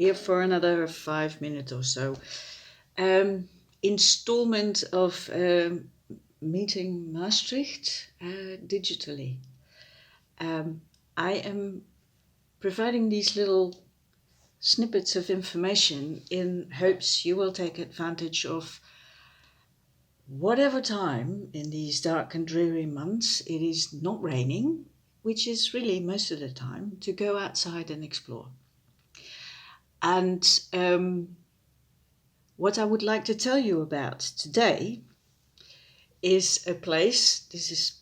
here for another 5 minutes or so. Installment of meeting Maastricht digitally. I am providing these little snippets of information in hopes you will take advantage of whatever time in these dark and dreary months it is not raining, which is really most of the time, to go outside and explore. And what I would like to tell you about today is a place, is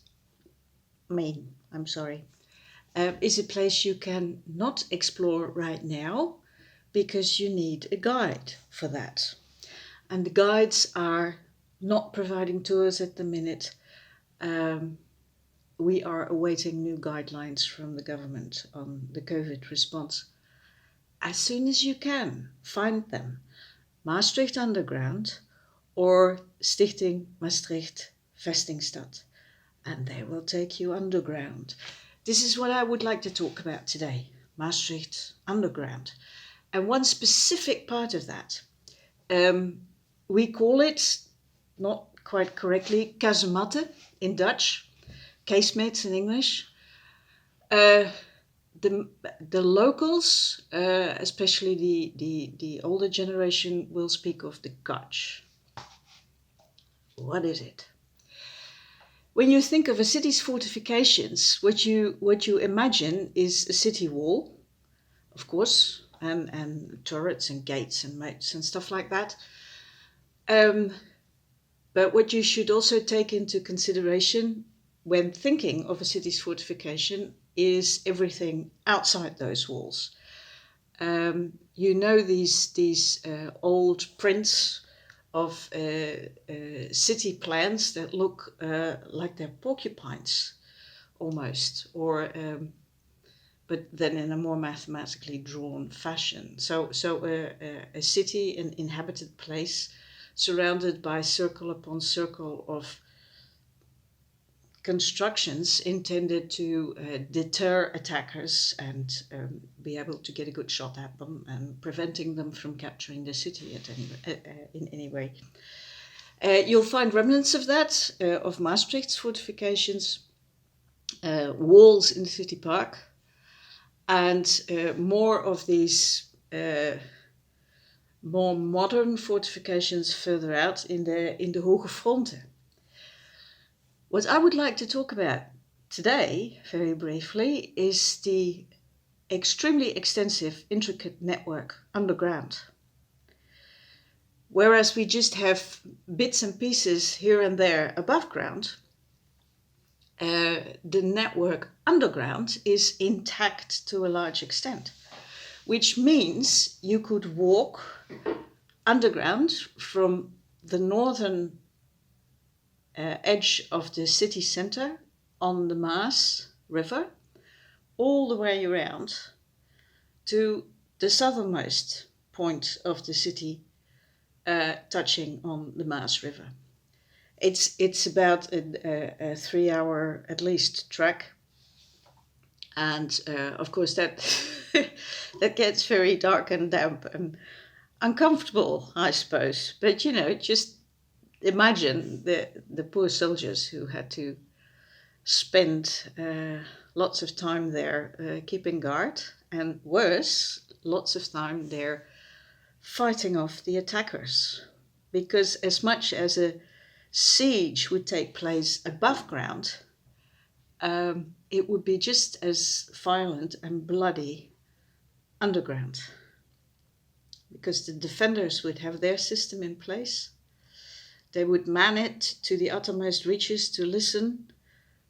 a place you can not explore right now because you need a guide for that. And the guides are not providing tours at the minute. We are awaiting new guidelines from the government on the COVID response. As soon as you can, find them. Maastricht Underground or Stichting Maastricht Vestingstad, and they will take you underground. This is what I would like to talk about today, Maastricht Underground. And one specific part of that, we call it, not quite correctly, Kazematten in Dutch, Casemates in English. The locals, especially the older generation, will speak of the Kutch. What is it? When you think of a city's fortifications, what you imagine is a city wall, of course, and turrets and gates and moats and stuff like that. But what you should also take into consideration when thinking of a city's fortification is everything outside those walls. You know these old prints of city plans that look like they're porcupines almost, or but then in a more mathematically drawn fashion. So a city, an inhabited place, surrounded by circle upon circle of constructions intended to deter attackers and be able to get a good shot at them and preventing them from capturing the city in any way. You'll find remnants of that, of Maastricht's fortifications, walls in the city park, and more of these more modern fortifications further out in the Hoge Fronte. What I would like to talk about today, very briefly, is the extremely extensive, intricate network underground. Whereas we just have bits and pieces here and there above ground, the network underground is intact to a large extent, which means you could walk underground from the northern edge of the city center on the Maas River all the way around to the southernmost point of the city, touching on the Maas River. It's about a 3 hour at least trek, and of course that that gets very dark and damp and uncomfortable, I suppose. But just imagine the poor soldiers who had to spend lots of time there keeping guard, and worse, lots of time there fighting off the attackers. Because as much as a siege would take place above ground, it would be just as violent and bloody underground. Because the defenders would have their system in place. They would man it to the uttermost reaches to listen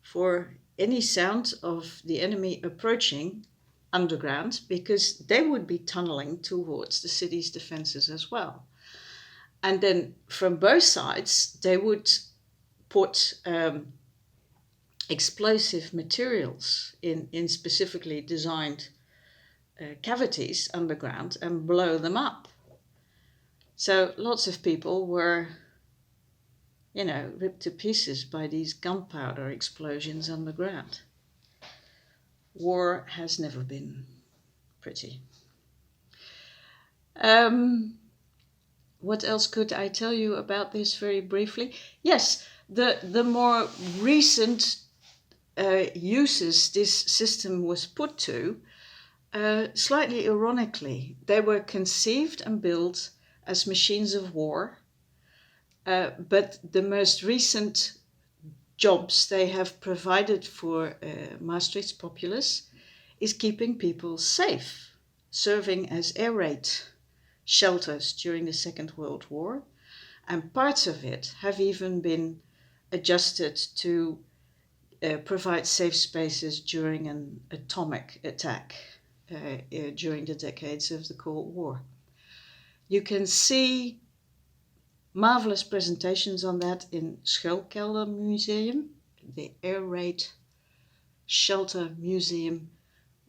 for any sound of the enemy approaching underground, because they would be tunneling towards the city's defenses as well. And then from both sides, they would put explosive materials in specifically designed cavities underground and blow them up. So lots of people were ripped to pieces by these gunpowder explosions underground. War has never been pretty. Um, what else could I tell you about this very briefly? Yes, the more recent uses this system was put to, slightly ironically, they were conceived and built as machines of war, but the most recent jobs they have provided for Maastricht's populace is keeping people safe, serving as air raid shelters during the Second World War, and parts of it have even been adjusted to provide safe spaces during an atomic attack during the decades of the Cold War. You can see marvelous presentations on that in Schuilkelder Museum, the Air Raid Shelter Museum,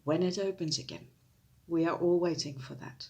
when it opens again. We are all waiting for that.